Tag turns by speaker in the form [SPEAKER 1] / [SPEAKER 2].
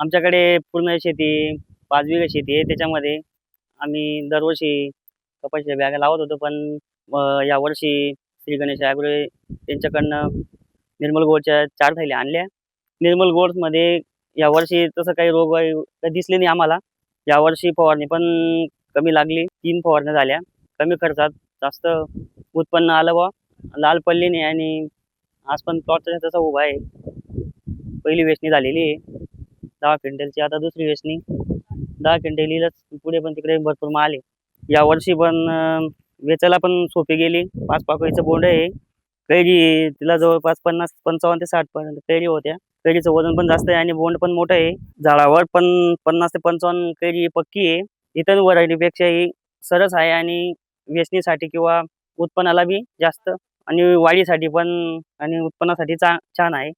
[SPEAKER 1] आमच्याकडे पूर्ण शेती 5 बिघा शेती आहे. त्याच्यामध्ये आम्ही दरवर्षी कपाशीच्या बॅगा लावत होतो. पण यावर्षी श्री गणेश ॲग्रो यांच्याकडनं निर्मल गोल्डच्या 4 थैल्या आणल्या. निर्मल गोल्डमध्ये यावर्षी तसं काही रोग काही दिसले नाही आम्हाला. यावर्षी फवारणी पण कमी लागली. 3 फवारण्या झाल्या. कमी खर्चात जास्त उत्पन्न आलं बुवा. लाल पडली नाही आणि आज पण प्लॉट तसा उभा आहे. पहिली वेचणी झालेली आहे 10 क्विंटलची. आता दुसरी वेचणी 10 क्विंटल येईलच. पुढे पण तिकडे भरपूर माल आहे. यावर्षी पण वेचायला पण सोपी गेली. 5 पाकळीचं बोंड आहे. कैरी तिला जवळपास 50 55 ते 60 पर्यंत कैरी होत्या. कैरीचं वजन पण जास्त आहे आणि बोंड पण मोठं आहे. झाडावर पण 50 ते 55 कैरी पक्की आहे. इतर व्हरायटीपेक्षा ही सरस आहे आणि वेचणीसाठी किंवा उत्पन्नाला बी जास्त आणि वाढीसाठी पण आणि उत्पन्नासाठी छान आहे.